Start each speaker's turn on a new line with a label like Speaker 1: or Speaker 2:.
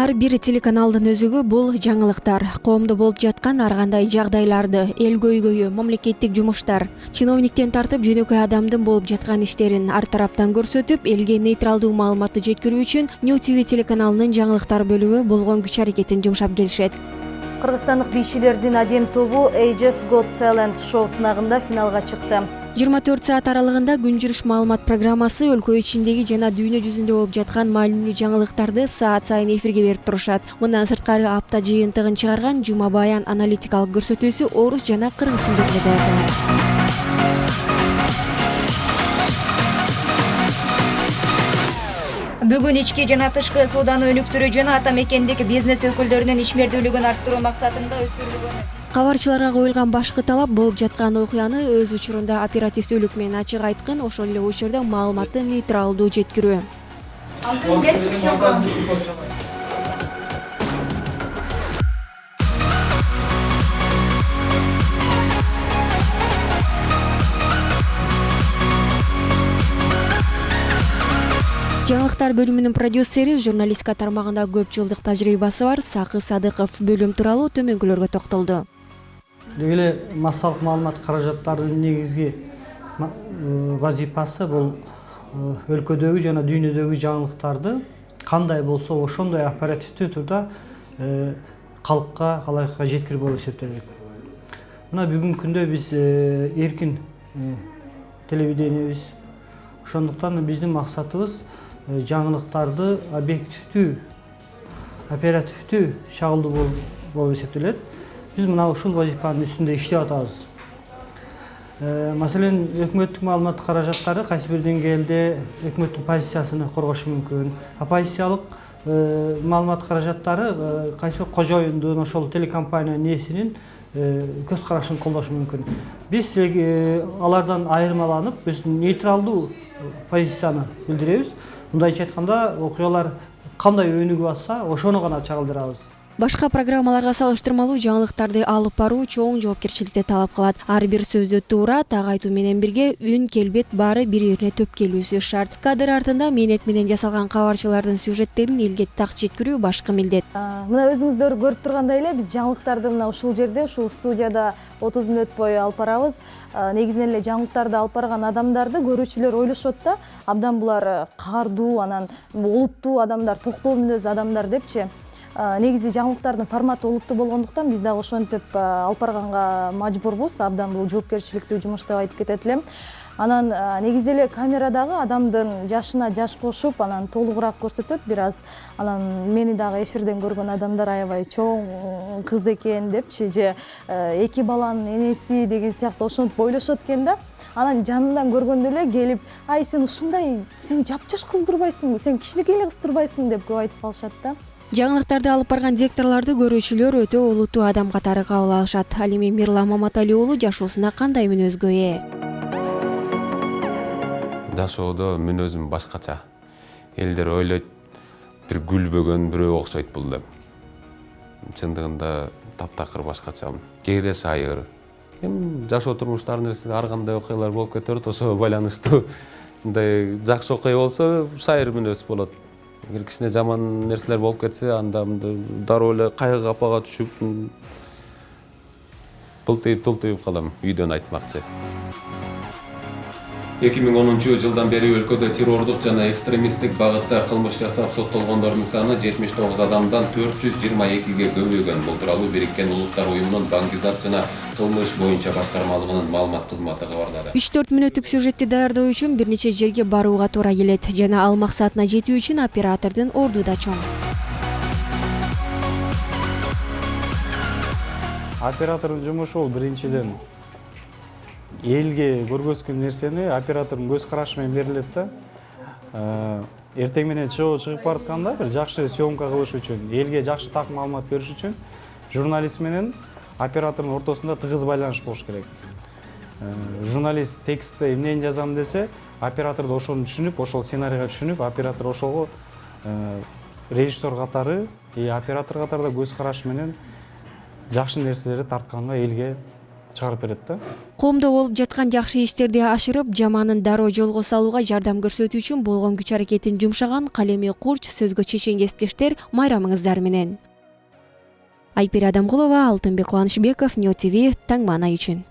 Speaker 1: Ар бир телеканалдын өзүгү бул жаңылыктар. Коомдо болуп жаткан ар кандай жагдайларды, эл көйгөйү, мамлекеттик жумуштар, чиновниктен тартып жөнөкөй адамдын болуп жаткан иштерин ар тараптан көрсөтүп, элге нейтралдуу маалыматты жеткирүү үчүн New TV телеканалынын жаңылыктар бөлүмү болгон күч аракетин жумшап келишет.
Speaker 2: Кыргызстандык бийчилердин адем тобу Age's Got Talent шоу сынагында финалга чыкты.
Speaker 1: 24 саат аралыгында күн жүрүш маалымат программасы өлкө ичиндеги жана дүйнө жүзүндө болуп жаткан маалымдуу жаңылыктарды саат сайын эфирге берип турушат. Мындан сырткары апта жыйынтыгын чыгарган Жума Баян аналитикалык көрсөтүүсү орус жана кыргыз тилдеринде даярдалат.
Speaker 3: Бүгүн ички жана тышкы сооданы өнүктүрүү жана ата мекендик бизнес өкүлдөрүнүн ишмердүүлүгүн арттыруу максатында өткөрүлгөн.
Speaker 1: Кабарчыларга коюлган башкы талап болуп жаткан окуяны өз учурунда оперативдүүлүк менен ачык айткан, ошол эле учурда маалыматты нейтралдуу жеткирүү. Жаңылыктар бөлүмүнүн продюсери, журналистика тармагында көп жылдык тажрыйбасы бар Сакы Садыков бөлүм тууралуу төмөнкүлөргө токтолду.
Speaker 4: Деги эле массалык маалымат каражаттарынын негизги вазифасы бул өлкөдөгү жана дүйнөдөгү жаңылыктарды кандай болсо ошондой оперативдүү турда калкка, калайыкка жеткирүү болуп эсептелет. Мына бүгүнкү күндө биз эркин телевидениебиз. Ошондуктан биздин максатыбыз жаңылыктарды объективдүү, оперативдүү чагылдуу болуп эсептелет. Биз мына ушул вазифанын үстүндө иштеп атабыз. Маселен, өкмөттүк маалымат каражаттары кайсы бир деңгээлде өкмөттүн позициясын коргошу мүмкүн. Оппозициялык маалымат каражаттары кайсы бир кожоюндун, ошол телекомпаниянын ээсинин көз карашын колдошу мүмкүн. Биз алардан айырмаланып, биз нейтралдуу позицияны билдиребиз. Мындайча айтканда, окуялар кандай өнүгүп атса, ошону гана чагылдырабыз.
Speaker 1: Башка программаларга салыштырмалуу жаңылыктарды алып баруу чоң жоопкерчиликти талап кылат. Ар бир сөздү туура, так айтуу менен бирге үн, келбет баары бири-бирине төп келүүсү шарт. Кадр артында мээнет менен жасалган кабарчылардын сюжеттерин элге так жеткирүү башкы милдет.
Speaker 2: Мына өзүңүздөр көрүп тургандай эле биз жаңылыктарды мына ушул жерде, ушул студияда 30 мүнөт бою алып барабыз. Негизинен эле жаңылыктарды алып барган адамдарды көрүүчүлөр ойлошот да, абдан булар каардуу, анан олуттуу адамдар, токтоо мүнөз адамдар депчи. Негизи жаңылыктардын форматы олуттуу болгондуктан биз дагы ошентип алып барганга мажбурбуз. Абдан бул жоопкерчиликтүү жумуш деп айтып кетет элем. Анан негизи эле камерадагы адамдын жашына жаш кошуп, анан толугураак көрсөтөт бир аз. Анан мени дагы эфирден көргөн адамдар аябай чоң кыз экен депчи, же эки баланын энеси деген сыяктуу ошентип ойлошот экен да. Анан жанынан көргөндө эле келип, ай сен ушундай, сен жапжаш кыздырбайсың, сен кичинекей эле кыздырбайсың деп көп айтып калышат да.
Speaker 1: Жаңылыктарды алып барган дикторлорду көрүүчүлөр өтө олуттуу адам катары кабыл алышат. Ал эми Мирлан Маматали уулу жашоосунда кандай мүнөзгө ээ?
Speaker 5: Жашоодо мүнөзүм башкача. Элдер ойлойт, бир күлбөгөн бирөө окшойт бул деп. Чындыгында таптакыр башкачамын. Кээде сайыр. Эми жашоо турмуштардын нерсе ар кандай окуялар болуп кетет, ошого байланыштуу. Мындай жакшы окуя болсо сайыр мүнөз болот. Эгер кичине жаман нерселер болуп кетсе, анда дароо эле кайгы капага түшүп, тултуйуп калам, үйдөн айтмакчы. 2010 жылдан бери өлкөдө террордук жана экстремисттик багытта кылмыш жасап соттолгондордун саны 79 адамдан 422ге көбөйгөн. Бул тууралуу Бириккен Улуттар уюмунун Баңгизат жана кылмыш боюнча башкармалыгынын маалымат кызматы кабарлады.
Speaker 1: 3-4 мүнөттүк сюжетти даярдоо үчүн бир нече жерге барууга туура келет жана ал максатына жетүү үчүн оператордун орду да чоң.
Speaker 6: Оператордун жумушу бул биринчиден элге көргөзгөн нерсени оператордун көз карашы менен берилет да. Эртең менен чыгып баратканда бир жакшы съемка кылыш үчүн, элге жакшы так маалымат бериш үчүн журналист менен оператордун ортосунда тыгыз байланыш болуш керек. Журналист текстте эмнени жазам десе, оператор да ошону түшүнүп, ошол сценарийга түшүнүп, оператор ошого режиссер катары, оператор катары да көз карашы менен жакшы нерселерди тартканга элге чыгарып берет да.
Speaker 1: Коомдо болуп жаткан жакшы иштерди ашырып, жаманын дароо жолго салууга жардам көрсөтүү үчүн болгон күч аракетин жумшаган Калеми Курч сөзгө чечен кесиптештер, майрамыңыздар менен. Айпир Адамкулова, Алтынбек Кубанычбеков, Ньо ТВ, Таң Маанай үчүн.